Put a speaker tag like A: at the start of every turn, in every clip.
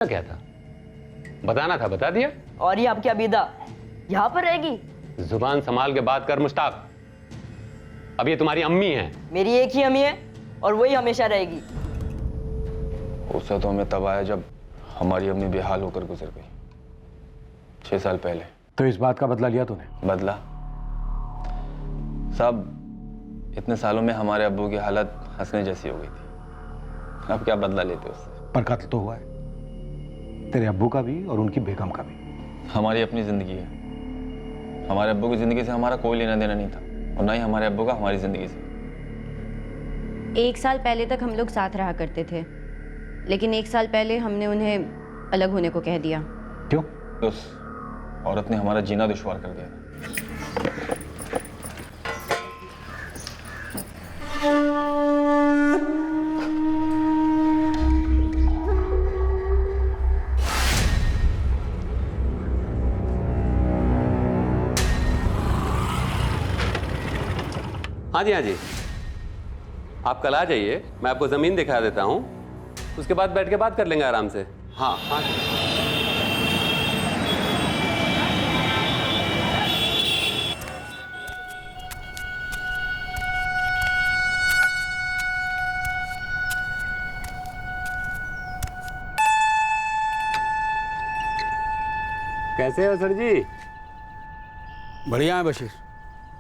A: क्या था? बताना था, बता दिया।
B: और ये आपकी अबीदा यहाँ पर रहेगी?
A: जुबान संभाल के बात कर मुश्ताक। अब ये तुम्हारी अम्मी है।
B: मेरी एक ही अम्मी है और वही हमेशा रहेगी।
C: गुस्सा तो हमें तब आया जब हमारी अम्मी बेहाल होकर गुजर गई 6 साल पहले।
D: तो इस बात का बदला लिया तूने?
C: बदला साहब, इतने सालों में हमारे अब्बू की हालत हंसने जैसी हो गई थी। अब क्या बदला लेते उससे?
D: पर कत्ल तो हुआ है, तेरे अब्बू का भी और उनकी बेगम का भी।
C: हमारी अपनी जिंदगी है। हमारे अब्बू की जिंदगी से हमारा कोई लेना देना नहीं था और ना ही हमारे अब्बू का हमारी जिंदगी से।
E: 1 साल पहले तक हम लोग साथ रहा करते थे, लेकिन 1 साल पहले हमने उन्हें अलग होने को कह दिया।
D: क्यों?
C: उस औरत ने हमारा जीना दुश्वार कर दिया।
A: हाँ जी, हाँ जी, आप कल आ जाइए, मैं आपको जमीन दिखा देता हूँ, उसके बाद बैठ के बात कर लेंगे आराम से। हाँ हाँ। कैसे हो सर जी?
F: बढ़िया है बशीर।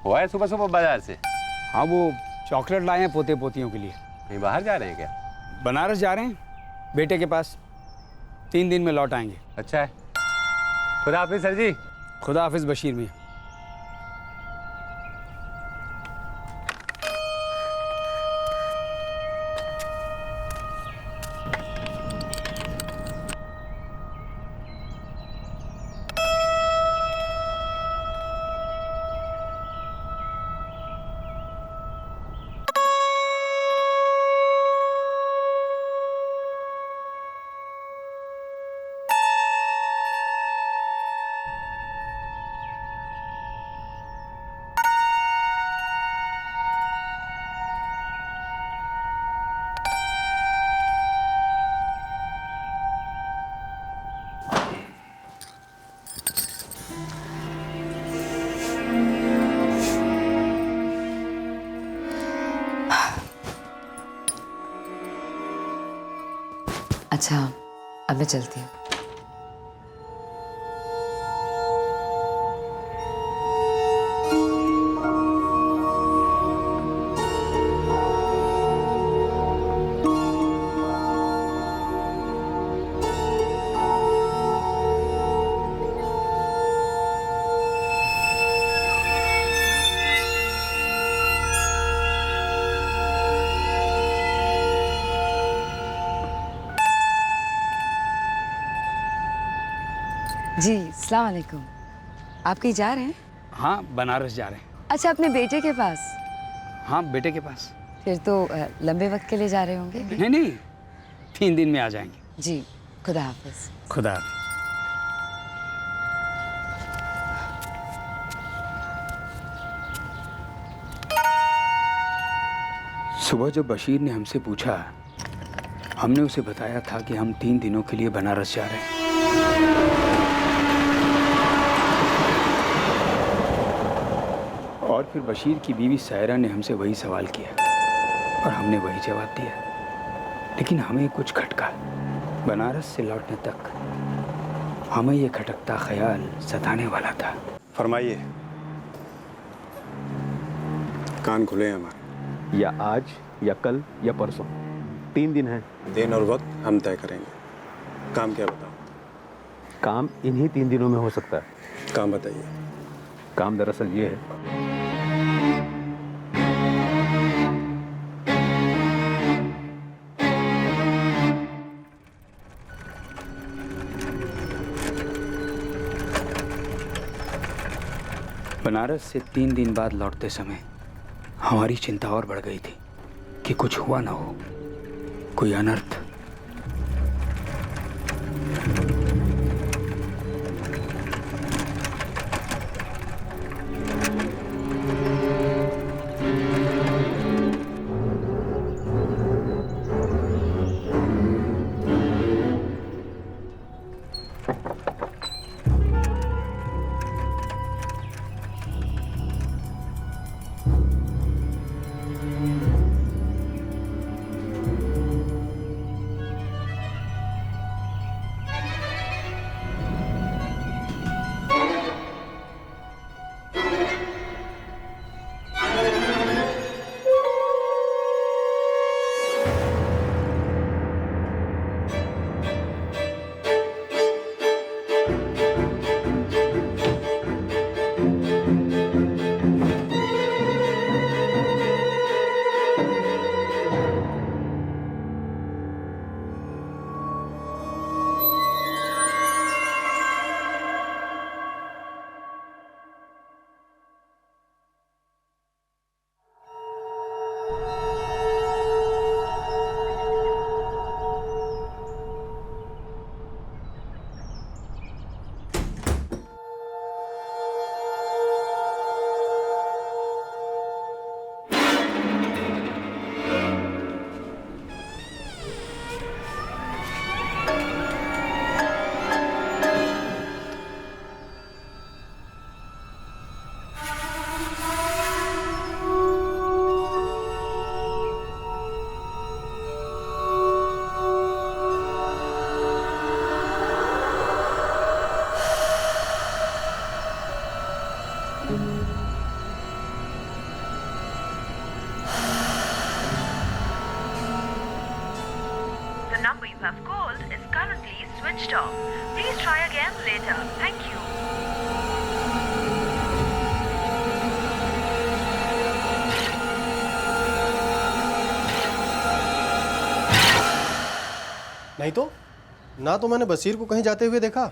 A: हुआ है सुबह सुबह बाजार से?
F: हाँ, वो चॉकलेट लाए हैं पोते पोतियों के लिए।
A: कहीं बाहर जा रहे हैं क्या?
F: बनारस जा रहे हैं बेटे के पास, 3 दिन में लौट आएंगे।
A: अच्छा है, खुदा हाफिज सर जी।
F: खुदा हाफिज बशीर मियाँ।
G: अच्छा, अब मैं चलती हूँ। जी, अस्सलाम वालेकुम। आप कहीं जा रहे हैं?
F: हाँ, बनारस जा रहे हैं।
G: अच्छा, अपने बेटे के पास?
F: हाँ, बेटे के पास।
G: फिर तो लंबे वक्त के लिए जा रहे होंगे?
F: नहीं, 3 दिन में आ जाएंगे।
G: जी, खुदा हाफिज।
F: खुदा हाफिज। सुबह जब बशीर ने हमसे पूछा, हमने उसे बताया था कि हम 3 दिनों के लिए बनारस जा रहे हैं। और फिर बशीर की बीवी सायरा ने हमसे वही सवाल किया और हमने वही जवाब दिया। लेकिन हमें कुछ खटका। बनारस से लौटने तक हमें ये खटकता ख्याल सताने वाला था।
H: फरमाइए। कान खुले हैं हमारे।
I: या आज या कल या परसों, 3 दिन हैं।
H: दिन और वक्त हम तय करेंगे। काम क्या बताओ?
I: काम इन्हीं 3 दिनों में हो सकता है।
H: काम बताइए।
I: काम दरअसल ये है,
F: बनारस से 3 दिन बाद लौटते समय हमारी चिंता और बढ़ गई थी कि कुछ हुआ ना हो, कोई अनर्थ।
J: switched off. Please try again later. Thank you.
K: नहीं तो ना तो मैंने बशीर को कहीं जाते हुए देखा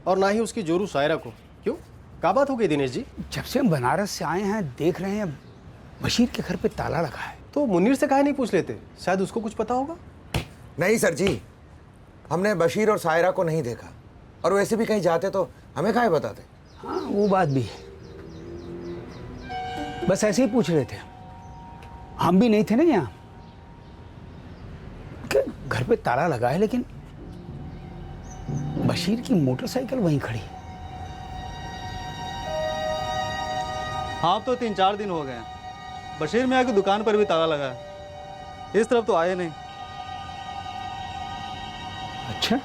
K: और ना ही उसकी जोरू सायरा को। क्यों, क्या बात हो गई दिनेश जी?
F: जब से हम बनारस से आए हैं देख रहे हैं बशीर के घर पे ताला लगा है।
K: तो मुनीर से काहे नहीं पूछ लेते, शायद उसको कुछ पता होगा।
L: नहीं सर जी, हमने बशीर और सायरा को नहीं देखा, और वैसे भी कहीं जाते तो हमें काहे बताते।
F: हाँ वो बात भी है, बस ऐसे ही पूछ रहे थे, हम भी नहीं थे ना यहाँ। घर पे ताला लगा है लेकिन बशीर की मोटरसाइकिल वहीं खड़ी है।
I: हाँ तो 3-4 दिन हो गए। बशीर मियाँ की दुकान पर भी ताला लगा है, इस तरफ तो आए नहीं।
F: अच्छा,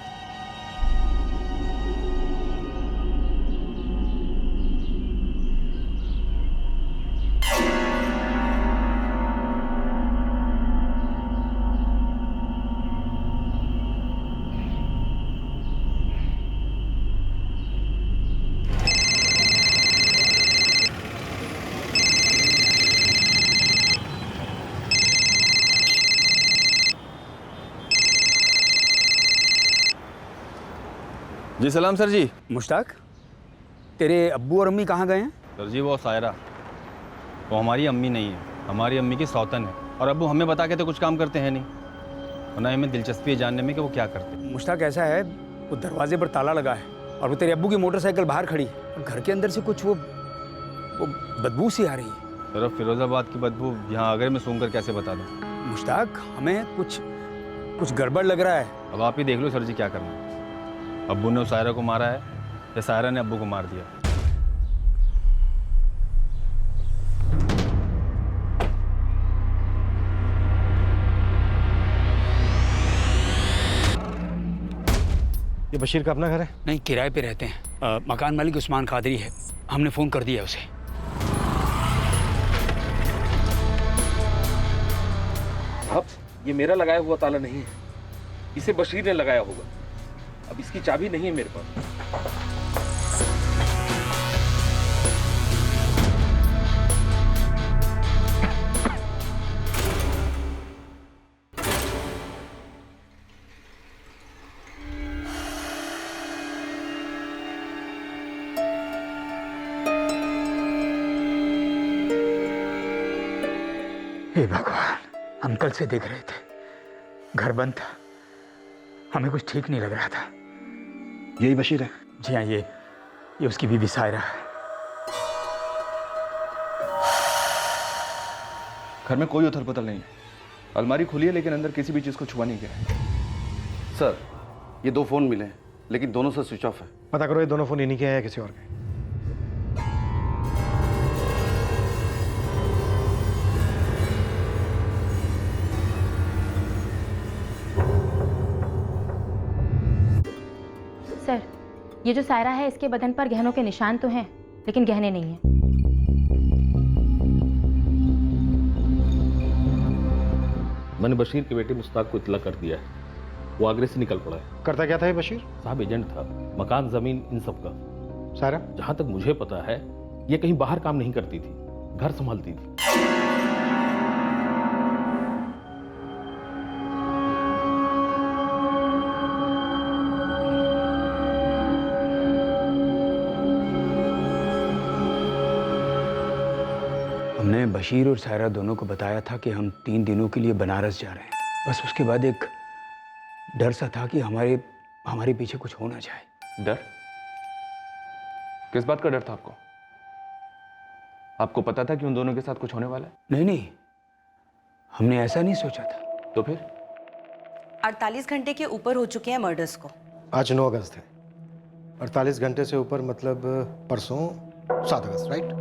C: जी सलाम सर जी।
F: मुश्ताक, तेरे अब्बू और अम्मी कहाँ गए हैं?
C: सर जी वो सायरा, वो हमारी अम्मी नहीं है, हमारी अम्मी की सौतन है। और अब्बू हमें बता के तो कुछ काम करते हैं नहीं, और ना हमें दिलचस्पी है जानने में कि वो क्या करते हैं।
F: मुश्ताक ऐसा है, वो दरवाजे पर ताला लगा है और वो तेरे अब्बू की मोटरसाइकिल बाहर खड़ी है और घर के अंदर से कुछ वो बदबू सी आ रही है।
C: सर अब फिरोजाबाद की बदबू यहाँ आगरे में सूंघ कर कैसे बता दूँ?
F: मुश्ताक हमें कुछ गड़बड़ लग रहा है।
C: अब आप ही देख लो सर जी क्या करना है। अब्बू ने सायरा को मारा है या सायरा ने अब्बू को मार दिया?
K: ये बशीर का अपना घर है?
F: नहीं, किराए पे रहते हैं। मकान मालिक उस्मान कादरी है, हमने फ़ोन कर दिया उसे।
M: अब ये मेरा लगाया हुआ ताला नहीं है, इसे बशीर ने लगाया होगा। अब इसकी चाबी नहीं है मेरे पास।
F: हे भगवान, हम कल से देख रहे थे, घर बंद था, हमें कुछ ठीक नहीं लग रहा था।
D: यही बशीर है?
F: जी हाँ, ये उसकी बीवी सायरा है।
C: घर में कोई उथल पुथल नहीं है, अलमारी खुली है लेकिन अंदर किसी भी चीज़ को छुआ नहीं गया है।
D: सर ये 2 फोन मिले हैं लेकिन दोनों से स्विच ऑफ है।
K: पता करो ये दोनों फोन इन्हीं के हैं या किसी और के।
N: सर, ये जो सायरा है इसके बदन पर गहनों के निशान तो हैं, लेकिन गहने नहीं हैं।
M: मैंने बशीर के बेटे मुश्ताक को इतला कर दिया है, वो आगरे से निकल पड़ा है।
K: करता क्या था ये बशीर?
M: साहब एजेंट था, मकान जमीन इन सब का।
K: सायरा?
M: जहां तक मुझे पता है ये कहीं बाहर काम नहीं करती थी, घर संभालती थी।
F: हमने बशीर और सायरा दोनों को बताया था कि हम 3 दिनों के लिए बनारस जा रहे हैं। बस उसके बाद एक डर सा था कि हमारे पीछे कुछ हो ना जाए।
C: डर? किस बात का डर था आपको? आपको पता था कि उन दोनों के साथ कुछ होने वाला है?
F: नहीं, हमने ऐसा नहीं सोचा था।
C: तो फिर?
O: 48 घंटे के ऊपर हो चुके हैं मर्डर्स को।
K: आज 9 अगस्त है, 48 घंटे से ऊपर मतलब परसों 7 अगस्त, राइट?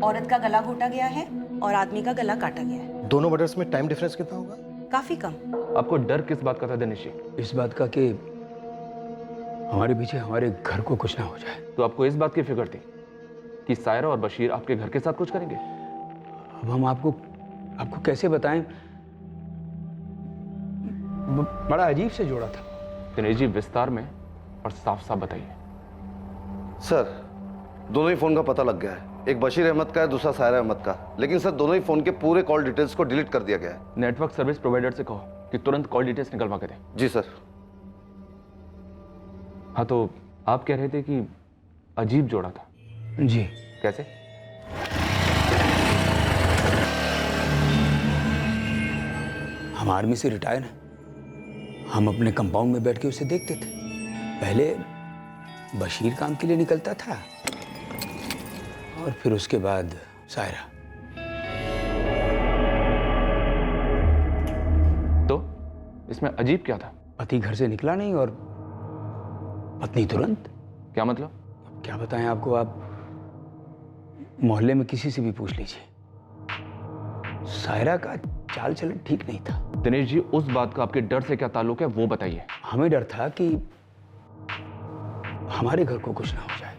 O: औरत का गला घोटा गया है और आदमी का गला काटा गया है।
K: दोनों मर्डर्स में टाइम डिफरेंस कितना होगा?
O: काफी कम।
C: आपको डर किस बात का था दिनेश जी?
F: इस बात का कि हमारे पीछे हमारे घर को कुछ ना हो जाए।
C: तो आपको इस बात की फिक्र थी कि सायरा और बशीर आपके घर के साथ कुछ करेंगे?
F: अब हम आपको कैसे बताएं, बड़ा अजीब से जोड़ा था।
M: दिनेश जी विस्तार में और साफ साफ बताइए।
D: सर दोनों ही फ़ोन का पता लग गया है। एक बशीर अहमद का है, दूसरा सायरा अहमद का। लेकिन सर दोनों ही फ़ोन के पूरे कॉल डिटेल्स को डिलीट कर दिया गया है।
M: नेटवर्क सर्विस प्रोवाइडर से कहो कि तुरंत कॉल डिटेल्स निकलवा के दें।
D: जी सर।
M: हाँ, तो आप कह रहे थे कि अजीब जोड़ा था।
F: जी।
M: कैसे?
F: हम आर्मी से रिटायर हैं। हम अपने कंपाउंड में बैठ के उसे देखते थे। पहले बशीर काम के लिए निकलता था और फिर उसके बाद सायरा।
M: तो इसमें अजीब क्या था?
F: पति घर से निकला नहीं और पत्नी तुरंत।
M: क्या मतलब?
F: अब क्या बताएं आपको, आप मोहल्ले में किसी से भी पूछ लीजिए। सायरा का चाल चलन ठीक नहीं था।
M: दिनेश जी, उस बात का आपके डर से क्या ताल्लुक है वो बताइए।
F: हमें डर था कि हमारे घर को कुछ ना हो जाए।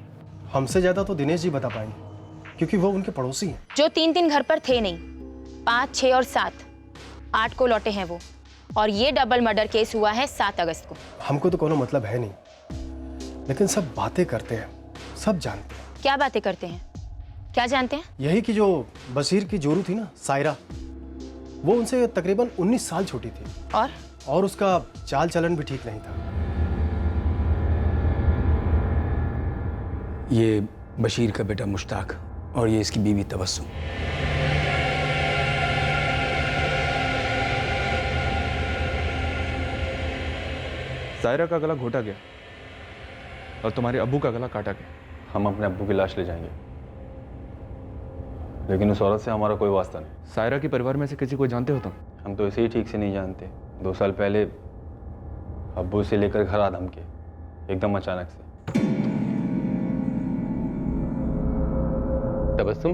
K: हमसे ज्यादा तो दिनेश जी बता पाएंगे क्योंकि वो उनके पड़ोसी हैं।
N: जो 3 दिन घर पर थे नहीं, 5, 6 और 7, 8 को लौटे हैं वो। और ये डबल मर्डर केस हुआ है 7 अगस्त को।
K: हमको तो कोनो मतलब है नहीं, लेकिन सब बातें करते हैं, सब जानते हैं।
N: क्या बातें करते हैं? क्या जानते हैं?
K: यही कि जो बशीर की जोरू थी ना, सायरा, वो उनसे तकरीबन 19 साल छोटी थी। और उसका चाल चलन भी ठीक नहीं था।
F: ये बशीर का बेटा मुश्ताक और ये इसकी बीवी तबस्सुम।
C: सायरा का गला घोटा गया और तुम्हारे अब्बू का गला काटा गया। हम अपने अब्बू की लाश ले जाएंगे, लेकिन उस औरत से हमारा कोई वास्ता नहीं। सायरा के परिवार में से किसी को जानते हो तुम? हम तो इसे ही ठीक से नहीं जानते। 2 साल पहले अब्बू से लेकर घर आ धमके, एकदम अचानक से।
A: तबस्सुम,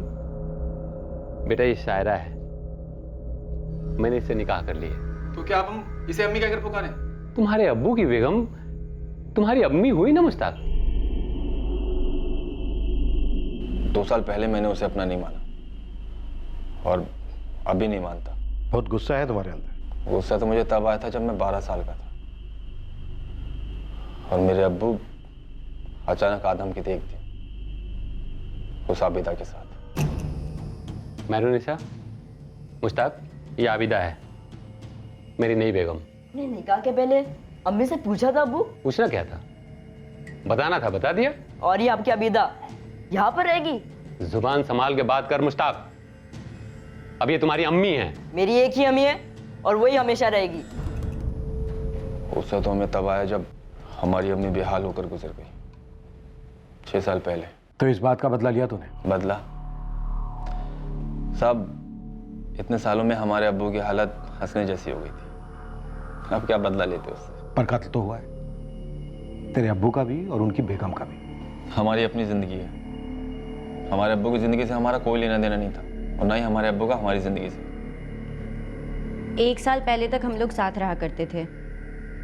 A: बेटा ये शायरा है, मैंने इससे निकाह कर लिया।
C: तो क्या आप हम इसे अम्मी कहकर पुकारें?
A: तुम्हारे अब्बू की बेगम तुम्हारी अम्मी हुई ना मुश्ताक।
C: 2 साल पहले मैंने उसे अपना नहीं माना और अभी नहीं मानता।
D: बहुत गुस्सा है तुम्हारे अंदर।
C: गुस्सा तो मुझे तब आया था जब मैं 12 साल का था और मेरे अब्बू अचानक आदम की देख दी उस आबिदा के साथ।
A: मैनूनिसा, मुश्ताक, ये आबिदा है, मेरी नई बेगम।
B: अपने निकाह के पहले अम्मी से पूछा था अब्बू?
A: पूछना क्या था, बताना था, बता दिया।
B: और ये आपकी आबिदा यहाँ पर रहेगी?
A: जुबान संभाल के बात कर मुश्ताक, अब ये तुम्हारी अम्मी है।
B: मेरी एक ही अम्मी है और वही हमेशा रहेगी।
C: गुस्सा तो हमें तब आया जब हमारी अम्मी बेहाल होकर गुजर गई 6 साल पहले।
D: तो इस बात का बदला लिया तूने?
C: बदला? सब इतने सालों में हमारे अब्बू की हालत हंसने जैसी हो गई थी। अब क्या बदला लेते उससे?
D: पर कत्ल तो हुआ है, तेरे अब्बू का भी और उनकी बेगम का भी।
C: हमारी अपनी जिंदगी है। हमारे अब्बू की जिंदगी से हमारा कोई लेना देना नहीं था और ना ही हमारे अब्बू का हमारी जिंदगी से।
E: 1 साल पहले तक हम लोग साथ रहा करते थे,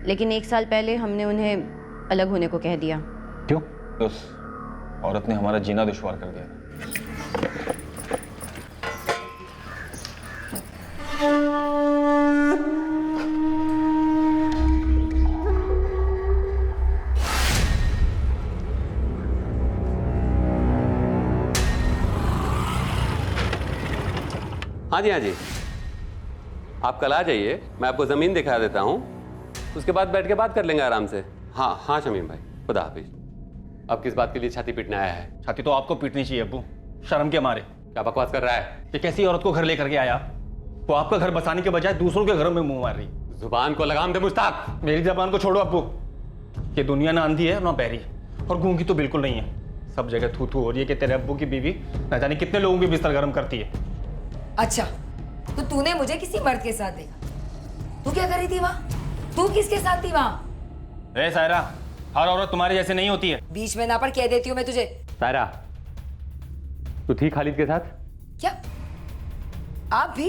E: लेकिन 1 साल पहले हमने उन्हें अलग होने को कह दिया।
D: क्यों?
C: उस औरत ने हमारा जीना दुश्वार कर दिया।
A: हाँ जी, हाँ जी, आप कल आ जाइए, मैं आपको ज़मीन दिखा देता हूँ, उसके बाद बैठ के बात कर लेंगे आराम से। हाँ हाँ शमीम भाई, खुदा हाफिज। अब किस बात के लिए छाती पीटने आया है?
C: छाती तो आपको पीटनी चाहिए अब्बू, शर्म के मारे।
A: क्या बकवास कर रहा है?
C: ये कैसी औरत को घर लेकर के आया? वो आपका घर बसाने के बजाय दूसरों के घरों में मुंह मार रही।
A: जुबान को लगाम दे मुश्ताक।
C: मेरी जबान को छोड़ो अब्बू। ये दुनिया ना अंधी है ना बहरी, और गूंगी तो बिल्कुल नहीं है। सब जगह थू थू हो रही है कि तेरे अब्बू की बीवी न जाने कितने लोगों की बिस्तर गर्म करती है।
P: अच्छा, तो तूने मुझे किसी मर्द के साथ देखा? तू क्या कर रही थी वहाँ? तू किसके साथ थी वहाँ?
C: ए सायरा, हर औरत तुम्हारे जैसे नहीं होती है।
P: बीच में ना पड़, कह देती हूँ मैं तुझे।
A: सायरा, तू थी खालिद के साथ?
P: क्या आप भी?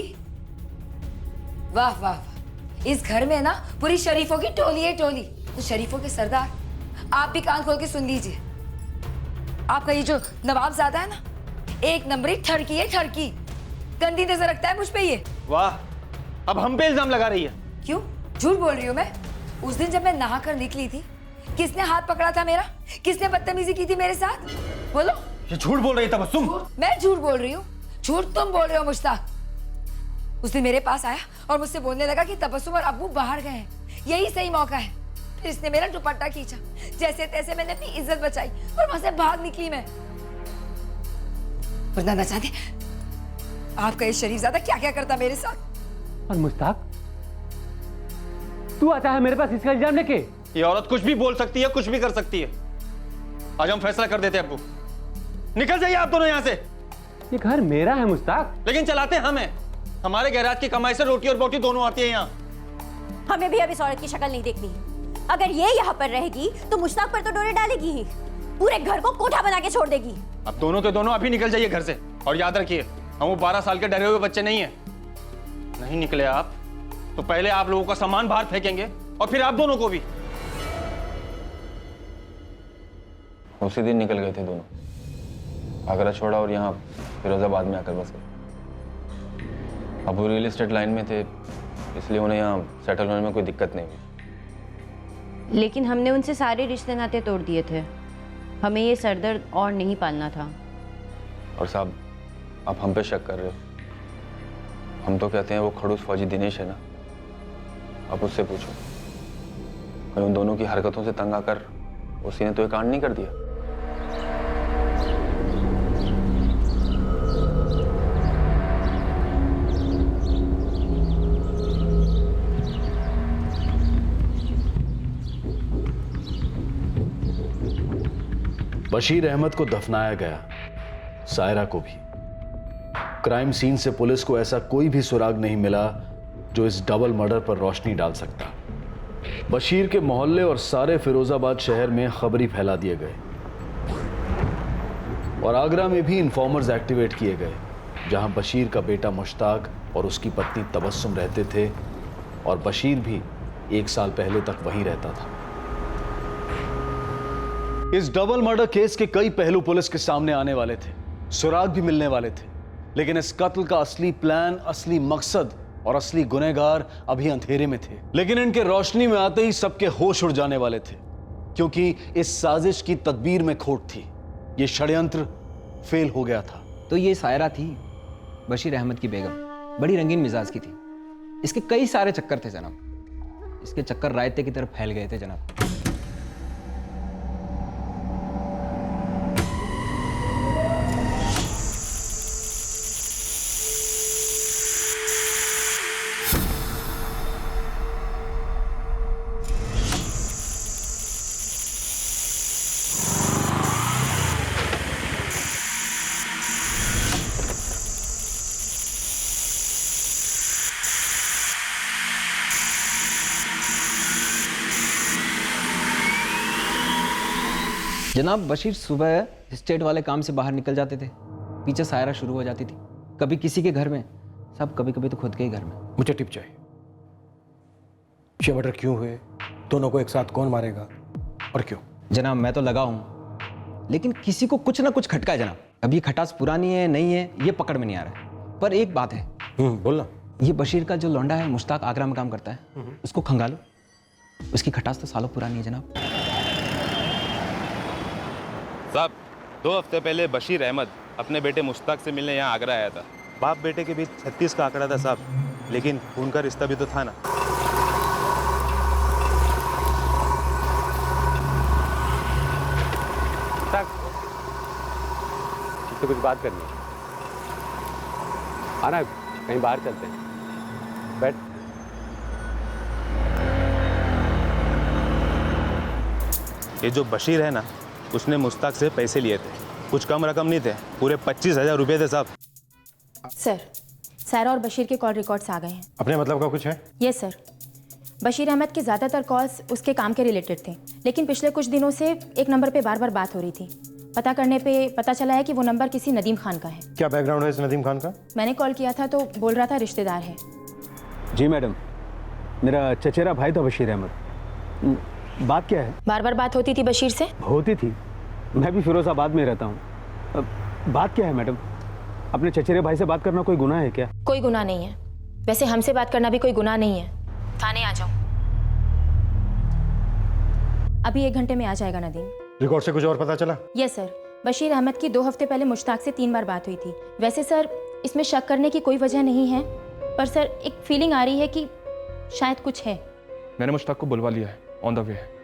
P: वाह वाह वाह, इस घर में ना पूरी शरीफों की टोली है, टोली। तो शरीफों के सरदार, आप भी कान खोल के सुन लीजिए। आपका ये जो नवाबजादा है ना, एक नंबरी ठरकी है, ठरकी। गंदी नजर रखता है मुझ पे ये।
C: वाह, अब हम पे इल्जाम लगा रही है।
P: क्यों? झूठ बोल रही हूँ मैं? उस दिन जब मैं नहा कर निकली थी, किसने हाथ पकड़ा था मेरा? किसने बदतमीजी की थी मेरे साथ? बोलो।
K: ये झूठ बोल रही तबस्सुम।
P: मैं झूठ बोल रही हूँ? झूठ तुम बोल रहे हो मुश्ताक। उस दिन मेरे पास आया और मुझसे बोलने लगा कि तबस्सुम और अब्बू बाहर गए हैं, यही सही मौका है। फिर इसने मेरा दुपट्टा खींचा, जैसे तैसे मैंने अपनी इज्जत बचाई और वहां से भाग निकली मैं। वरना न जाने आपका ये शरीफजादा क्या क्या करता मेरे साथ।
A: और मुश्ताक, तू आता है मेरे पास इसका इल्जाम लेके?
C: ये औरत कुछ भी बोल सकती है, कुछ भी कर सकती है। आज हम फैसला कर देते हैं अब्बू, निकल जाइए आप दोनों यहाँ से।
A: ये घर मेरा है मुश्ताक।
C: लेकिन चलाते हम हैं। हमारे गैराज की कमाई से रोटी और बोटी दोनों आती है यहाँ।
Q: हमें भी अब इस औरत की शक्ल नहीं देखनी। अगर ये यहाँ पर रहेगी तो मुश्ताक पर तो डोरे डालेगी ही, पूरे घर को कोठा बना के छोड़ देगी।
C: अब दोनों के दोनों अभी निकल जाइए घर से। और याद रखिए, हम वो 12 साल के डरे हुए बच्चे नहीं है। नहीं निकले आप तो पहले आप लोगों का सामान बाहर फेंकेंगे और फिर आप दोनों को भी। उसी दिन निकल गए थे दोनों। आगरा छोड़ा और यहाँ फिरोजाबाद में आकर बस गए। अब वो रियल एस्टेट लाइन में थे, इसलिए उन्हें यहाँ सेटल होने में कोई दिक्कत नहीं हुई।
E: लेकिन हमने उनसे सारे रिश्ते नाते तोड़ दिए थे। हमें ये सरदर्द और नहीं पालना था।
C: और साहब, आप हम पे शक कर रहे हो। हम तो कहते हैं वो खड़ूस फौजी दिनेश है ना, आप उससे पूछो। कहीं उन दोनों की हरकतों से तंग आकर उसी ने तो ये कांड नहीं कर दिया?
R: बशीर अहमद को दफनाया गया, सायरा को भी। क्राइम सीन से पुलिस को ऐसा कोई भी सुराग नहीं मिला जो इस डबल मर्डर पर रोशनी डाल सकता। बशीर के मोहल्ले और सारे फिरोजाबाद शहर में खबरी फैला दिए गए और आगरा में भी इन्फॉर्मर्स एक्टिवेट किए गए, जहां बशीर का बेटा मुश्ताक और उसकी पत्नी तबस्सुम रहते थे और बशीर भी 1 साल पहले तक वहीं रहता था। इस डबल मर्डर केस के कई पहलू पुलिस के सामने आने वाले थे, सुराग भी मिलने वाले थे, लेकिन इस कत्ल का असली प्लान, असली मकसद और असली गुनहगार अभी अंधेरे में थे। लेकिन इनके रोशनी में आते ही सबके होश उड़ जाने वाले थे, क्योंकि इस साजिश की तदबीर में खोट थी। ये षड्यंत्र फेल हो गया था।
F: तो ये सायरा थी, बशीर अहमद की बेगम, बड़ी रंगीन मिजाज की थी। इसके कई सारे चक्कर थे जनाब। इसके चक्कर रायते की तरफ फैल गए थे जनाब। जनाब, बशीर सुबह स्टेट वाले काम से बाहर निकल जाते थे, पीछे सायरा शुरू हो जाती थी। कभी किसी के घर में, सब कभी कभी तो खुद के ही घर में।
K: मुझे टिप चाहिए। ये मर्डर क्यों हुए, दोनों को एक साथ कौन मारेगा और क्यों?
F: जनाब, मैं तो लगा हूँ, लेकिन किसी को कुछ ना कुछ खटका है जनाब। अब ये खटास पुरानी है नहीं है ये पकड़ में नहीं आ रहा है। पर एक बात है।
K: बोलना।
F: ये बशीर का जो लौंडा है, मुश्ताक, आगरा में काम करता है, उसको खंगालो। उसकी खटास तो सालों पुरानी है जनाब।
C: साहब, 2 हफ्ते पहले बशीर अहमद अपने बेटे मुश्ताक से मिलने यहाँ आगरा आया था।
H: बाप बेटे के बीच 36 का आंकड़ा था साहब, लेकिन खून का रिश्ता भी तो था ना।
A: तो कुछ बात करनी है। आना, कहीं बाहर चलते हैं। बैठ।
H: ये जो बशीर है ना, उसने मुश्ताक से पैसे लिए थे। कुछ कम रकम नहीं थे, पूरे 25,000 रुपये थे साहब।
N: सर, सायरा और बशीर के कॉल रिकॉर्ड्स आ गए हैं।
K: अपने मतलब का कुछ है?
N: Yes sir. बशीर अहमद के ज़्यादातर कॉल्स उसके काम के रिलेटेड थे, लेकिन पिछले कुछ दिनों से एक नंबर पे बार बार बात हो रही थी। पता करने पे पता चला है कि वो नंबर किसी नदीम खान का है।
K: क्या बैकग्राउंड है इस नदीम खान का?
N: मैंने कॉल किया था तो बोल रहा था रिश्तेदार है।
S: जी मैडम, मेरा चचेरा भाई था बशीर अहमद। बात क्या है?
N: बार बार बात होती थी बशीर से।
S: होती थी, मैं भी फिरोजाबाद में रहता हूँ। बात क्या है मैडम? अपने चचेरे भाई से बात करना कोई गुनाह है क्या?
N: कोई गुनाह नहीं है। वैसे हमसे बात करना भी कोई गुनाह नहीं है। थाने आ जाओ। अभी 1 घंटे में आ जाएगा नदीम।
K: रिकॉर्ड से कुछ और पता चला?
N: यस सर, बशीर अहमद की 2 हफ्ते पहले मुश्ताक से 3 बार बात हुई थी। वैसे सर इसमें शक करने की कोई वजह नहीं है, पर सर एक फीलिंग आ रही है कि शायद कुछ है।
H: मैंने मुश्ताक को बुलवा लिया है, ऑन द वे है।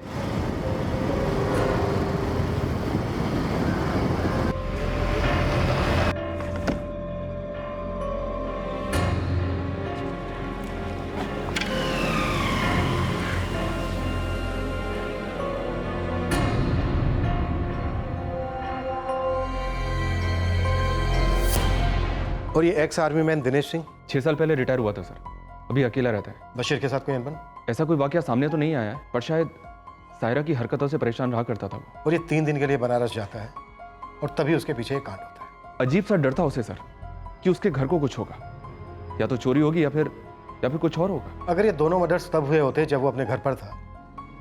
K: और ये ex army man Dinesh Singh
H: 6 साल पहले रिटायर हुआ था सर, अभी अकेला रहता है।
K: बशीर के साथ कोई अनबन?
H: ऐसा कोई वाकया सामने तो नहीं आया है, पर शायद सायरा की हरकतों से परेशान रहा करता था वो।
K: और ये 3 दिन के लिए बनारस जाता है और तभी उसके पीछे एक कांड होता है।
H: अजीब सा डर था उसे सर कि उसके घर को कुछ होगा, या तो चोरी होगी या फिर कुछ और होगा।
K: अगर ये दोनों मर्डर्स तब हुए होते जब वो अपने घर पर था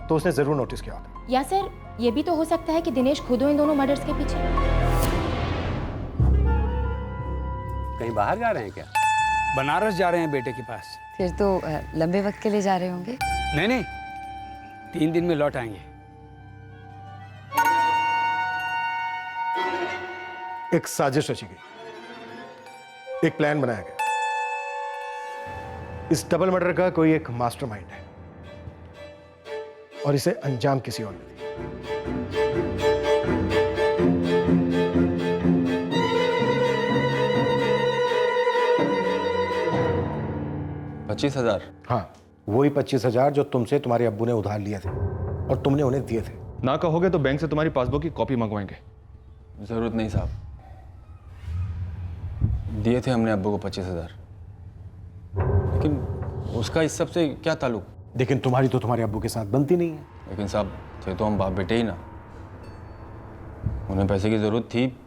K: तो उसने जरूर नोटिस किया होता।
N: या सर ये भी तो हो सकता है कि दिनेश खुद हो इन दोनों मर्डर्स के पीछे।
A: कहीं बाहर जा रहे हैं क्या?
F: बनारस जा रहे हैं बेटे के पास।
G: फिर तो लंबे वक्त के लिए जा रहे होंगे?
F: नहीं, 3 दिन में लौट आएंगे।
K: एक साजिश रची गई, एक प्लान बनाया गया। इस डबल मर्डर का कोई एक मास्टरमाइंड है और इसे अंजाम किसी और ने दिया।
C: 25,000?
K: हाँ, वही 25,000 जो तुमसे तुम्हारे अब्बू ने उधार लिए थे और तुमने उन्हें दिए थे।
H: ना कहोगे तो बैंक से तुम्हारी पासबुक की कॉपी मंगवाएंगे।
C: जरूरत नहीं साहब, दिए थे हमने अब्बू को 25,000, लेकिन उसका इस सब से क्या ताल्लुक?
K: लेकिन तुम्हारी तो तुम्हारे अब्बू के साथ बनती नहीं है।
C: लेकिन साहब थे तो हम बाप बेटे ही ना, उन्हें पैसे की ज़रूरत थी,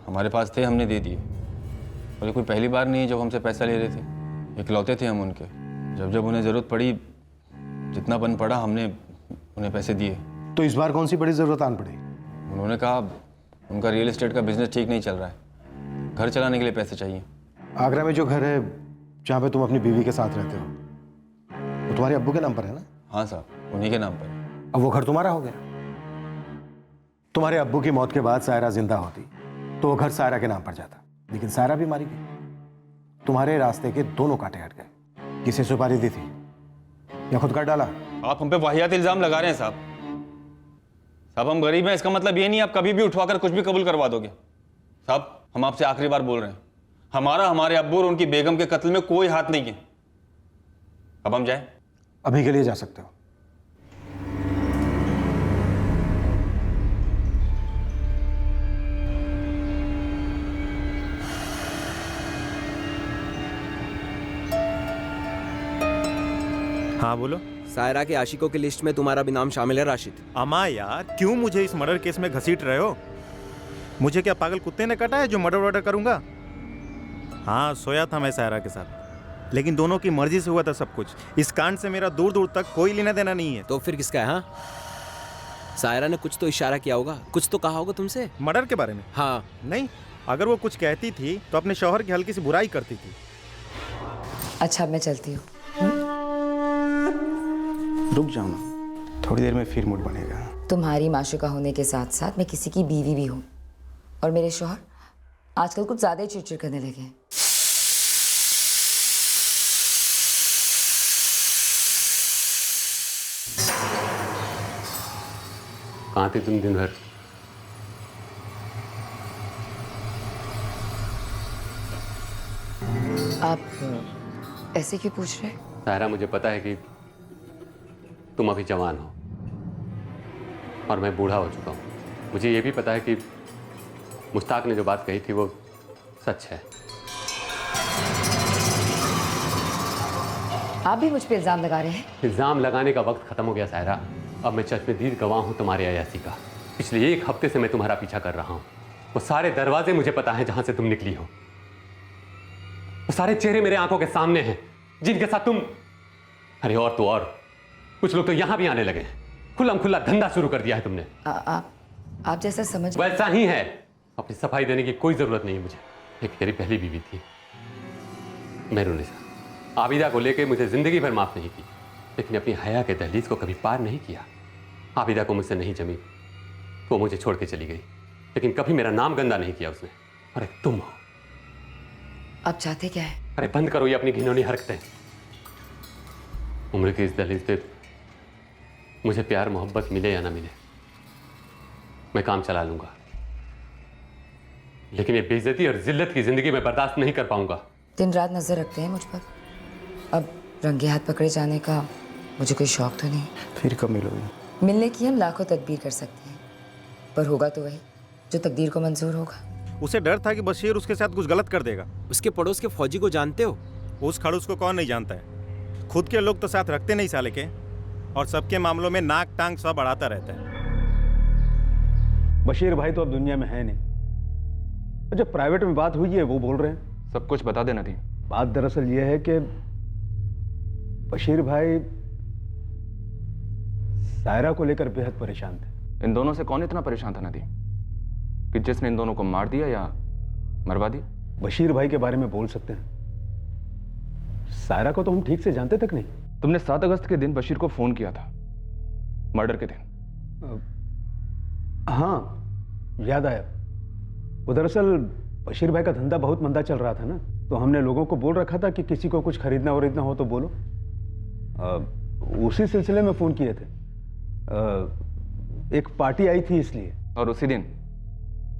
C: हमारे पास थे, हमने दे दिए। और ये कोई पहली बार नहीं जब हमसे पैसा ले रहे थे, इकलौते थे हम उनके। जब जब उन्हें ज़रूरत पड़ी, जितना बन पड़ा हमने उन्हें पैसे दिए।
K: तो इस बार कौन सी बड़ी ज़रूरत आन पड़ी?
C: उन्होंने कहा उनका रियल एस्टेट का बिजनेस ठीक नहीं चल रहा है, घर चलाने के लिए पैसे चाहिए।
K: आगरा में जो घर है जहाँ पे तुम अपनी बीवी के साथ रहते हो, वो तुम्हारे अब्बू के नाम पर है ना?
C: हाँ साहब, उन्हीं के नाम पर।
K: अब वो घर तुम्हारा हो गया। तुम्हारे अब्बू की मौत के बाद सायरा जिंदा होती तो वो घर सायरा के नाम पर जाता, लेकिन सायरा भी मारी गई। तुम्हारे रास्ते के दोनों कांटे हट गए। किसे सुपारी दी थी या खुद काट डाला?
C: आप हम पे वाहियात इल्जाम लगा रहे हैं साहब। साहब हम गरीब हैं, इसका मतलब ये नहीं आप कभी भी उठवाकर कुछ भी कबूल करवा दोगे। साहब हम आपसे आखिरी बार बोल रहे हैं, हमारा हमारे अब्बू और उनकी बेगम के कत्ल में कोई हाथ नहीं है। अब हम जाएं?
K: अभी के लिए जा सकते हो।
T: हाँ बोलो।
U: सायरा के आशिकों की लिस्ट में तुम्हारा भी नाम शामिल है राशिद।
T: अमा यार, क्यों मुझे इस मर्डर केस में घसीट रहे हो? मुझे क्या पागल कुत्ते ने काटा है जो मर्डर वर्डर करूंगा? हाँ, सोया था मैं सायरा के साथ, लेकिन दोनों की मर्जी से हुआ था सब कुछ। इस कांड से मेरा दूर दूर तक कोई लेना देना नहीं है।
U: तो फिर किसका है? हाँ, सायरा ने कुछ तो इशारा किया होगा, कुछ तो कहा होगा तुमसे
T: मर्डर के बारे में।
U: हाँ।
T: नहीं, अगर वो कुछ कहती थी तो अपने शौहर की हल्की सी बुराई करती थी।
G: अच्छा, मैं चलती हूँ।
F: रुक जाओ ना, थोड़ी देर में फिर मूड बनेगा।
P: तुम्हारी माशुका होने के साथ साथ मैं किसी की बीवी भी हूँ, और मेरे शौहर आजकल कुछ ज्यादा ही चिड़चिड़ करने लगे हैं।
A: कहाँ थे तुम दिन भर?
P: आप ऐसे क्यों पूछ रहे?
A: सायरा, मुझे पता है कि तुम अभी जवान हो और मैं बूढ़ा हो चुका हूँ। मुझे ये भी पता है कि मुश्ताक ने जो बात कही थी वो सच है।
P: आप भी मुझ पे इल्जाम लगा रहे हैं?
A: इल्जाम लगाने का वक्त खत्म हो गया सायरा। अब मैं चश्मदीद गवाह हूँ तुम्हारे अयासी का। पिछले 1 हफ्ते से मैं तुम्हारा पीछा कर रहा हूँ। वो सारे दरवाजे मुझे पता है जहां से तुम निकली हो। वो सारे चेहरे मेरे आंखों के सामने हैं जिनके साथ तुम, अरे और तो और कुछ लोग तो यहां भी आने लगे हैं। खुल्लम खुल्ला धंधा शुरू कर दिया है तुमने।
P: आप जैसा समझ,
A: वैसा ही है। अपनी सफाई देने की कोई जरूरत नहीं है मुझे। एक तेरी पहली बीवी थी मेहरुनिसा, आबिदा को लेके मुझे जिंदगी भर माफ नहीं की, लेकिन अपनी हया के दहलीज को कभी पार नहीं किया। आबिदा को मुझसे नहीं जमी, वो मुझे छोड़ के चली गई, लेकिन कभी मेरा नाम गंदा नहीं किया उसने। अरे तुम हो।
G: अब चाहते क्या है?
A: अरे बंद करो ये अपनी घिनौनी हरकतें। उम्र की इस दहलीज पे मुझे प्यार मोहब्बत मिले या ना मिले, मैं काम चला लूंगा, लेकिन ये बेइज्जती और जिल्लत की जिंदगी में बर्दाश्त नहीं कर पाऊंगा।
G: दिन रात नजर रखते हैं मुझ पर, अब रंगे हाथ पकड़े जाने का मुझे कोई शौक तो नहीं।
F: फिर कब मिलोगे?
G: मिलने की हम लाखों तदबीर कर सकते हैं, पर होगा तो वही जो तकदीर को मंजूर होगा।
T: उसे डर था कि बशीर उसके साथ कुछ गलत कर देगा।
U: उसके पड़ोस के फौजी को जानते हो?
T: उस खड़ूस को कौन नहीं जानता है? खुद के लोग तो साथ रखते नहीं साले के, और सबके मामलों में नाक टांग सब बढ़ाता रहता है।
S: बशीर भाई तो अब दुनिया में है नहीं, और जब प्राइवेट में बात हुई है वो बोल रहे हैं।
C: सब कुछ बता देना थी।
S: बात दरअसल ये है कि बशीर भाई सायरा को लेकर बेहद परेशान थे।
C: इन दोनों से कौन इतना परेशान था नदीम कि जिसने इन दोनों को मार दिया या मरवा दिया?
S: बशीर भाई के बारे में बोल सकते हैं, सायरा को तो हम ठीक से जानते तक नहीं।
C: तुमने 7 अगस्त के दिन बशीर को फोन किया था, मर्डर के दिन।
S: हाँ याद आया। वो दरअसल बशीर भाई का धंधा बहुत मंदा चल रहा था ना, तो हमने लोगों को बोल रखा था कि किसी को कुछ खरीदना वरीदना हो तो बोलो। उसी सिलसिले में फोन किए थे। एक पार्टी आई थी इसलिए।
C: और उसी दिन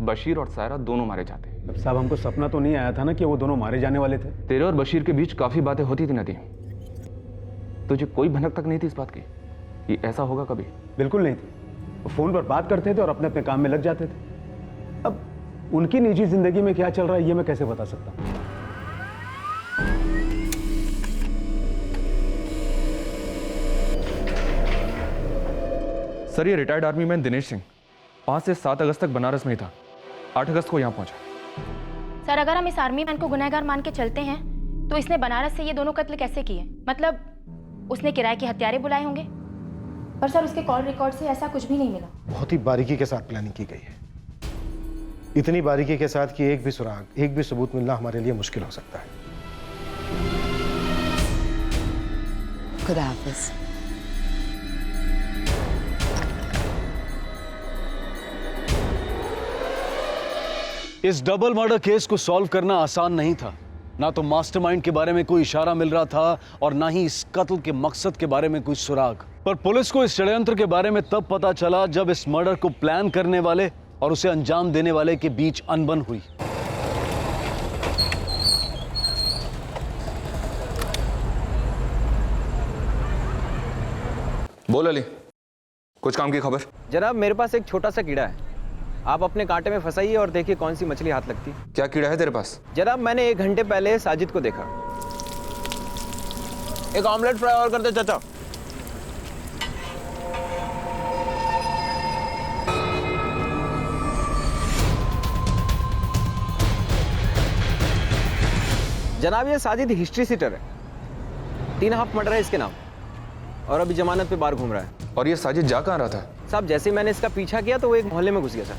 C: बशीर और सायरा दोनों मारे जाते।
S: अब साहब हमको सपना तो नहीं आया था ना कि वो दोनों मारे जाने वाले थे।
C: तेरे और बशीर के बीच काफी बातें होती थी नदीम, तुझे कोई भनक तक नहीं थी इस बात की कि ऐसा होगा कभी?
S: बिल्कुल नहीं थी। वो फोन पर बात करते थे और अपने अपने काम में लग जाते थे। अब उनकी निजी जिंदगी में क्या चल रहा है ये मैं कैसे बता सकता हूँ?
C: सर, ये retired army man Dinesh Singh 5 से 7 अगस्त तक बनारस में ही था। 8 अगस्त को यहाँ पहुंचा।
N: सर अगर हम इस आर्मी मैन को गुनहगार मान के चलते हैं तो इसने बनारस से ये दोनों कत्ल कैसे किए? मतलब उसने किराए के हत्यारे बुलाए होंगे, पर सर उसके कॉल रिकॉर्ड से ऐसा कुछ भी नहीं मिला।
K: बहुत ही बारीकी के साथ प्लानिंग की गई है, इतनी बारीकी के साथ कि एक भी सुराग, एक भी सबूत मिलना हमारे लिए मुश्किल हो सकता है।
G: खुदा हाफिज।
R: इस डबल मर्डर केस को सॉल्व करना आसान नहीं था। ना तो मास्टरमाइंड के बारे में कोई इशारा मिल रहा था और ना ही इस कत्ल के मकसद के बारे में कोई सुराग। पर पुलिस को इस षड्यंत्र के बारे में तब पता चला जब इस मर्डर को प्लान करने वाले और उसे अंजाम देने वाले के बीच अनबन हुई।
C: बोल अली, कुछ काम की खबर?
J: जनाब मेरे पास एक छोटा सा कीड़ा है, आप अपने कांटे में फंसाइए और देखिए कौन सी मछली हाथ लगती है।
C: क्या कीड़ा है तेरे पास?
J: जनाब मैंने 1 घंटे पहले साजिद को देखा। एक ऑमलेट फ्राई और कर दे चाचा। जनाब ये साजिद हिस्ट्री सीटर है, 3 हाफ मर्डर है इसके नाम, और अभी जमानत पे बाहर घूम रहा है।
C: और ये साजिद जा कहाँ रहा था?
J: साहब जैसे ही मैंने इसका पीछा किया तो वो एक मोहल्ले में घुस गया था।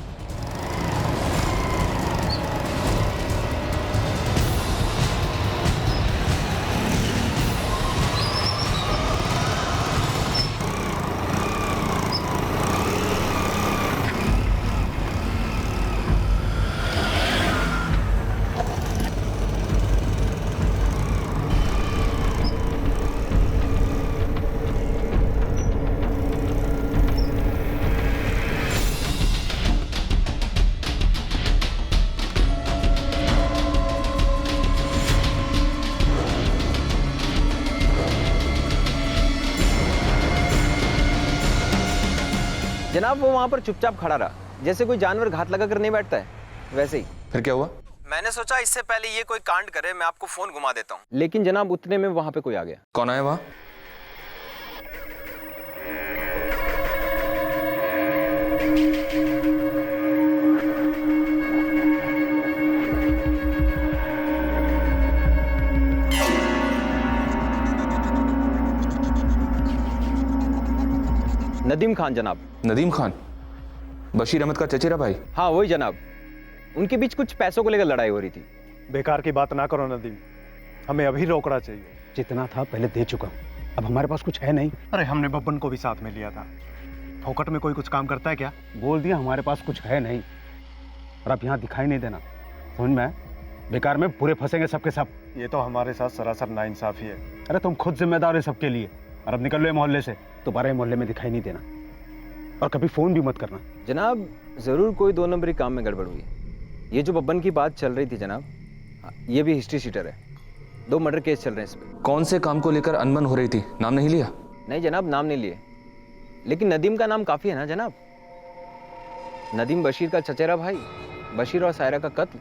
J: जनाब वो वहां पर चुपचाप खड़ा रहा, जैसे कोई जानवर घात लगा कर नहीं बैठता है वैसे ही।
C: फिर क्या हुआ?
J: मैंने सोचा इससे पहले ये कोई कांड करे मैं आपको फोन घुमा देता हूँ, लेकिन जनाब उतने में वहां पे कोई आ गया।
C: कौन आया वहां?
J: नदीम खान जनाब।
C: नदीम खान? बशीर अहमद का चचेरा भाई?
J: हाँ वही जनाब, उनके बीच कुछ पैसों को लेकर लड़ाई हो रही थी।
K: बेकार की बात ना करो नदीम, हमें अभी रोकड़ा चाहिए।
F: जितना था पहले दे चुका हूं, अब हमारे पास कुछ है नहीं।
K: अरे हमने बब्बन को भी साथ में लिया था,
S: फोकट में कोई कुछ काम करता है क्या? बोल दिया हमारे पास कुछ है नहीं, और अब यहाँ दिखाई नहीं देना, समझ में आया? बेकार में पूरे फंसेंगे सबके सब। ये तो हमारे साथ सरासर नाइंसाफी है। अरे तुम खुद जिम्मेदार हो सबके लिए, और अब निकल लो मोहल्ले से, दोबारा मोहल्ले में दिखाई नहीं देना, और कभी फोन भी मत करना।
J: जनाब ज़रूर कोई 2 नंबरी काम में गड़बड़ हुई है। ये जो बब्बन की बात चल रही थी जनाब, ये भी हिस्ट्री शीटर है, 2 मर्डर केस चल रहे हैं इस पर।
C: कौन से काम को लेकर अनबन हो रही थी, नाम नहीं लिया?
J: नहीं जनाब, नाम नहीं लिए, लेकिन नदीम का नाम काफ़ी है ना जनाब। नदीम बशीर का चचेरा भाई, बशीर और सायरा का कत्ल,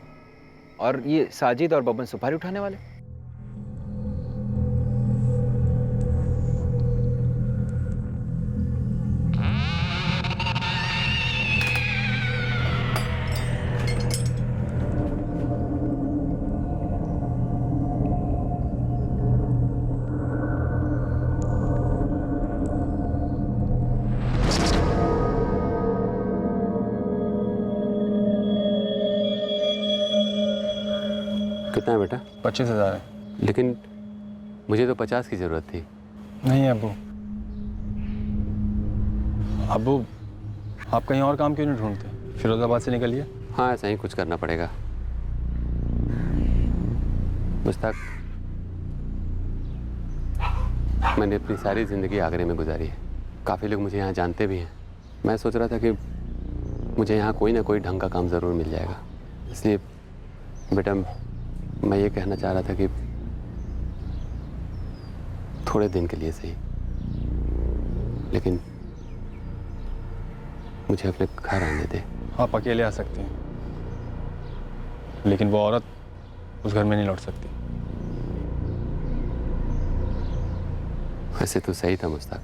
J: और ये साजिद और बब्बन सुपारी उठाने वाले।
A: कितना है बेटा?
C: 25,000 है।
A: लेकिन मुझे तो 50 की ज़रूरत थी।
C: नहीं अब्बू, अब्बू आप कहीं और काम क्यों नहीं ढूंढते? फिरोजाबाद से निकलिए।
A: हाँ, ऐसा ही कुछ करना पड़ेगा। मुश्ताक, मैंने अपनी सारी ज़िंदगी आगरे में गुजारी है। काफ़ी लोग मुझे यहाँ जानते भी हैं। मैं सोच रहा था कि मुझे यहाँ कोई ना कोई ढंग का काम ज़रूर मिल जाएगा। इसलिए बेटा मैं ये कहना चाह रहा था कि थोड़े दिन के लिए सही, लेकिन मुझे अपने घर आने दे।
C: आप अकेले आ सकते हैं, लेकिन वो औरत उस घर में नहीं लौट सकती।
A: वैसे तो सही था मुश्ताक,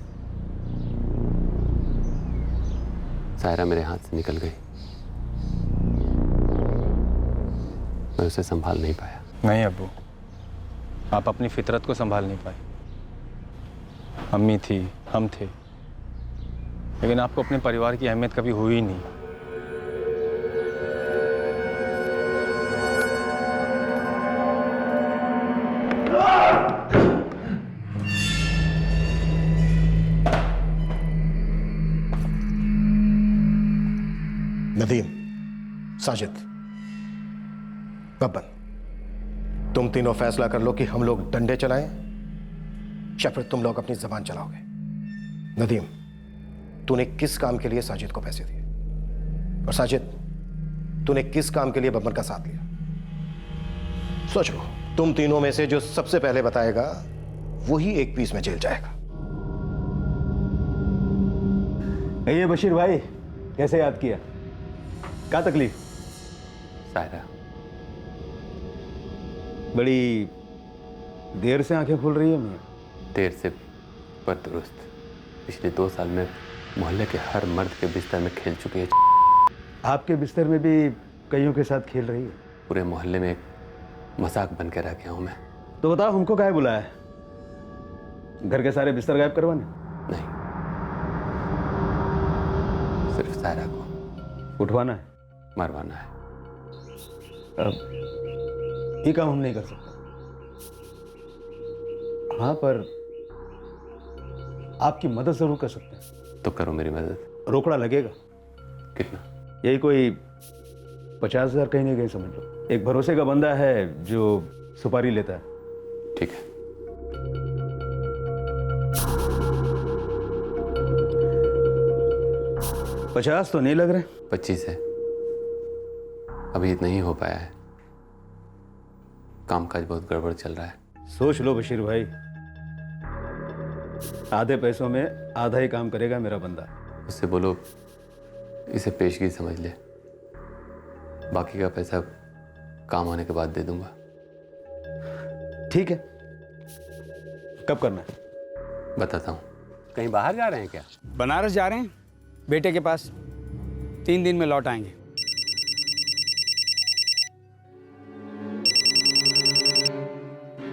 A: सायरा मेरे हाथ से निकल गई, मैं उसे संभाल नहीं पाया।
C: नहीं अब्बू, आप अपनी फितरत को संभाल नहीं पाए। अम्मी थी, हम थे, लेकिन आपको अपने परिवार की अहमियत कभी हुई ही नहीं।
K: नदीम, साजिद, बब्बन, तुम तीनों फैसला कर लो कि हम लोग डंडे चलाएं या फिर तुम लोग अपनी जबान चलाओगे। नदीम, तूने किस काम के लिए साजिद को पैसे दिए? और साजिद, तूने किस काम के लिए बब्बन का साथ लिया? सोच लो। तुम तीनों में से जो सबसे पहले बताएगा वही 1 पीस में जेल जाएगा।
S: ये बशीर भाई, कैसे याद किया? क्या तकलीफ?
A: सायरा
S: बड़ी देर से आंखें खुल रही है। मैं
A: देर से पर दुरुस्त। पिछले 2 साल में मोहल्ले के हर मर्द के बिस्तर में खेल चुकी है।
S: आपके बिस्तर में भी कईयों के साथ खेल रही है।
A: पूरे मोहल्ले में एक मजाक बन के रह गया हूं मैं।
S: तो बताओ, हमको काहे बुलाया है? घर के सारे बिस्तर गायब करवाने?
A: नहीं, सिर्फ सायरा को
S: उठवाना है,
A: मरवाना है।
S: अब ये काम हम नहीं कर सकते। हाँ, पर आपकी मदद जरूर कर सकते हैं।
A: तो करो मेरी मदद।
S: रोकड़ा लगेगा।
A: कितना?
S: यही कोई 50,000 कहीं नहीं गए, समझ लो। एक भरोसे का बंदा है जो सुपारी लेता है।
A: ठीक है।
S: $50 तो नहीं लग रहे?
A: 25 है। अभी इतना ही हो पाया है, कामकाज बहुत गड़बड़ चल रहा है।
S: सोच लो बशीर भाई, आधे पैसों में आधा ही काम करेगा मेरा बंदा।
A: उससे बोलो इसे पेशगी समझ ले, बाकी का पैसा काम आने के बाद दे दूंगा।
S: ठीक है, कब करना है?
A: बताता हूँ। कहीं बाहर जा रहे हैं क्या?
F: बनारस जा रहे हैं बेटे के पास, 3 दिन में लौट आएंगे।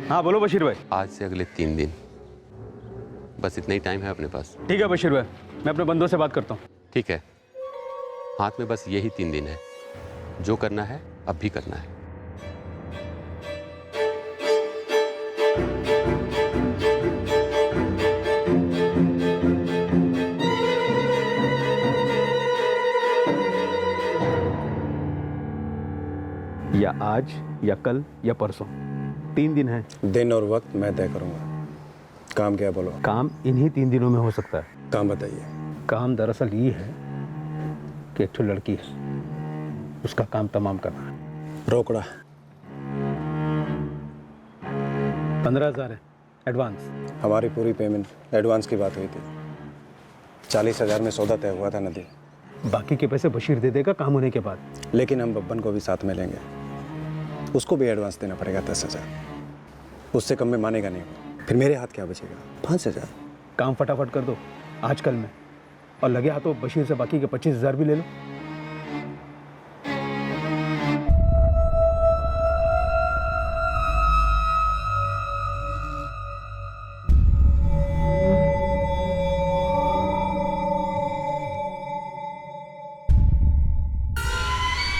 S: हाँ बोलो बशीर भाई।
A: आज से अगले 3 दिन, बस इतना ही टाइम है अपने पास।
S: ठीक है बशीर भाई, मैं अपने बंदों से बात करता हूँ।
A: ठीक है, हाथ में बस यही 3 दिन है, जो करना है अब भी करना है।
S: या आज या कल या परसों, 3 दिन है।
R: दिन और वक्त मैं तय करूंगा। काम क्या बोलो?
S: काम इन्हीं 3 दिनों में हो सकता है।
R: काम बताइए।
S: काम दरअसल ये है कि एक ठो लड़की है, उसका काम तमाम करना है।
R: रोकड़ा
S: 15,000 है एडवांस।
R: हमारी पूरी पेमेंट एडवांस की बात हुई थी। 40,000 में सौदा तय हुआ था नदीम।
S: बाकी के पैसे बशीर दे देगा काम होने के बाद।
R: लेकिन हम बब्बन को भी साथ में लेंगे, उसको भी एडवांस देना पड़ेगा 10,000। उससे कम में मानेगा नहीं वो। फिर मेरे हाथ क्या बचेगा? 5,000।
S: काम फटाफट कर दो आज कल में, और लगे हाथों बशीर से बाकी के 25,000 भी ले लो।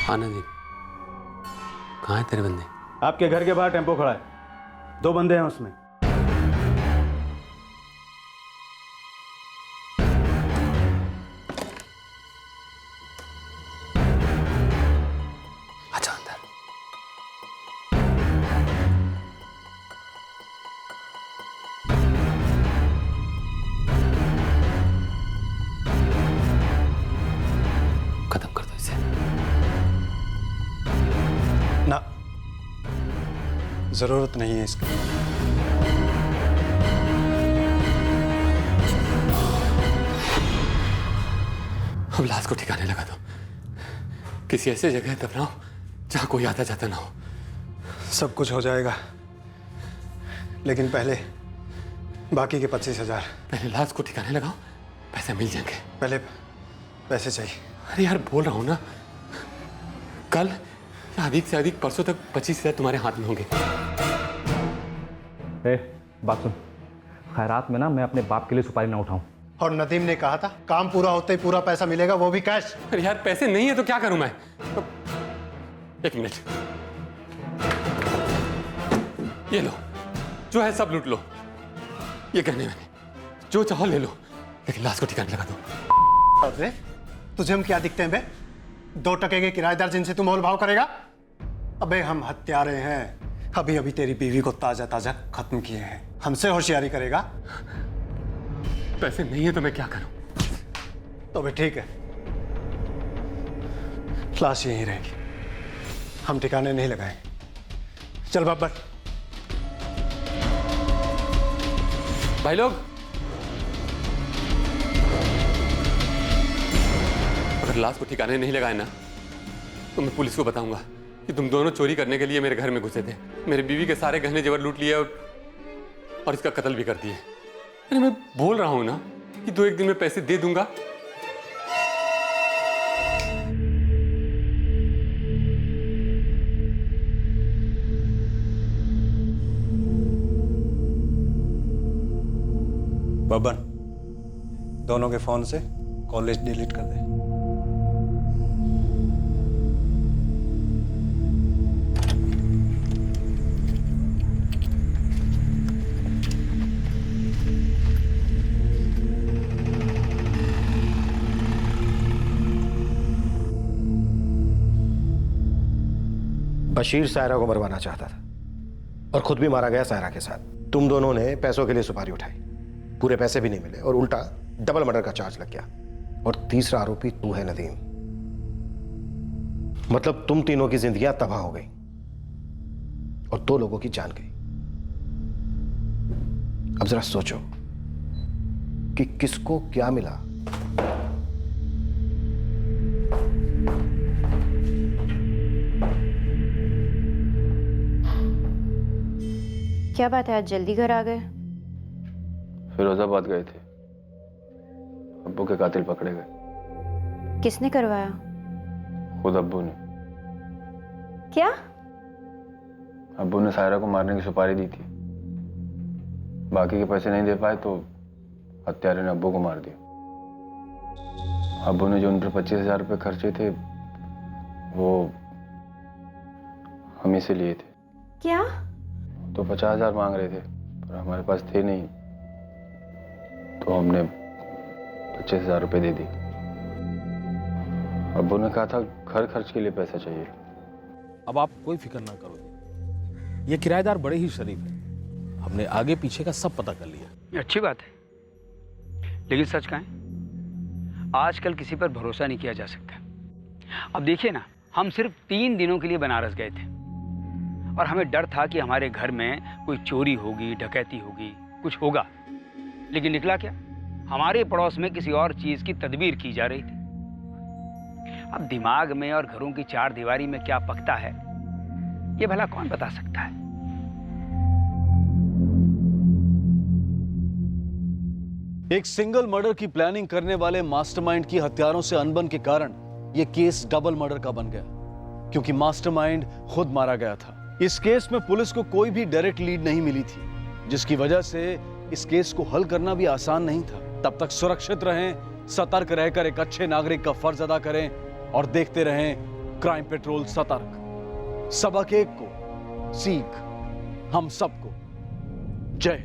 A: आनंद, कहाँ है तेरे बंदे?
S: आपके घर के बाहर टेम्पो खड़ा है, 2 बंदे हैं उसमें।
A: अच्छा अंदर। खत्म कर दो इसे।
R: ना, जरूरत नहीं है इसकी।
A: अब लाश को ठिकाने लगा दो। किसी ऐसे जगह दफनाओ जहां कोई आता जाता ना हो।
R: सब कुछ हो जाएगा, लेकिन पहले बाकी के 25,000।
A: पहले लाश को ठिकाने लगाओ, पैसे मिल जाएंगे।
R: पहले पैसे चाहिए।
A: अरे यार बोल रहा हूं ना, कल या अधिक से अधिक परसों तक 25,000 तुम्हारे हाथ में होंगे।
L: बात सुन, खैरात में ना मैं अपने बाप के लिए सुपारी ना उठाऊं।
S: और नदीम ने कहा था काम पूरा होते ही पूरा पैसा मिलेगा, वो भी कैश।
A: अरे यार पैसे नहीं है तो क्या करूं मैं? एक मिनट, ये लो, जो है सब लूट लो। ये कहने मैंने, जो चाहो ले लो, लेकिन लाश को ठिकाने लगा दो।
S: अरे तुझे हम क्या दिखते हैं बे? 2 टके के किराएदार जिनसे तू मोल भाव करेगा? अबे हम हत्यारे हैं, अभी अभी तेरी बीवी को ताजा ताजा खत्म किए हैं। हमसे होशियारी करेगा?
A: पैसे नहीं है तो मैं क्या करूं?
S: तो भी ठीक है, लाश यहीं रहेगी, हम ठिकाने नहीं लगाएंगे। चल बब्बर।
A: भाई लोग, अगर लाश को ठिकाने नहीं लगाए ना तो मैं पुलिस को बताऊंगा कि तुम दोनों चोरी करने के लिए मेरे घर में घुसे थे, मेरे बीवी के सारे गहने जेवर लूट लिए और इसका कत्ल भी कर दिए। अरे मैं बोल रहा हूं ना कि 2-1 दिन में पैसे दे दूंगा।
R: बब्बन, दोनों के फोन से कॉल लिस्ट डिलीट कर दे।
K: बशीर सायरा को मरवाना चाहता था और खुद भी मारा गया सायरा के साथ। तुम दोनों ने पैसों के लिए सुपारी उठाई, पूरे पैसे भी नहीं मिले और उल्टा डबल मर्डर का चार्ज लग गया। और तीसरा आरोपी तू है नदीम। मतलब तुम तीनों की जिंदगियां तबाह हो गई और 2 लोगों की जान गई। अब जरा सोचो कि किसको क्या मिला।
E: क्या बात है, आज जल्दी घर आ गए?
C: फिरोजाबाद गए थे, अब्बू के कातिल पकड़े गए।
E: किसने करवाया?
C: खुद अब्बू ने।
E: क्या?
C: अब्बू ने सायरा को मारने की सुपारी दी थी, बाकी के पैसे नहीं दे पाए तो हत्यारे ने अब्बू को मार दिया। अब्बू ने जो उन पर 25,000 रुपये खर्चे थे वो हम ही से लिए थे।
E: क्या?
C: तो 50,000 मांग रहे थे पर हमारे पास थे नहीं, तो हमने 25,000 रुपये दे दिए। अब्बू ने कहा था घर खर्च के लिए पैसा चाहिए।
M: अब आप कोई फिक्र ना करो। ये किराएदार बड़े ही शरीफ हैं। हमने आगे पीछे का सब पता कर लिया।
F: अच्छी बात है, लेकिन सच कहें आजकल किसी पर भरोसा नहीं किया जा सकता। अब देखिए ना, हम सिर्फ 3 दिनों के लिए बनारस गए थे और हमें डर था कि हमारे घर में कोई चोरी होगी, डकैती होगी, कुछ होगा। लेकिन निकला क्या, हमारे पड़ोस में किसी और चीज की तदबीर की जा रही थी। अब दिमाग में और घरों की चार दीवारी में क्या पकता है, ये भला कौन बता सकता है।
R: एक सिंगल मर्डर की प्लानिंग करने वाले मास्टरमाइंड की हत्यारों से अनबन के कारण यह केस डबल मर्डर का बन गया, क्योंकि मास्टरमाइंड खुद मारा गया था। इस केस में पुलिस को कोई भी डायरेक्ट लीड नहीं मिली थी, जिसकी वजह से इस केस को हल करना भी आसान नहीं था। तब तक सुरक्षित रहें, सतर्क रहकर एक अच्छे नागरिक का फर्ज अदा करें और देखते रहें क्राइम पेट्रोल सतर्क। सबक एक को सीख हम सबको। जय हिंद।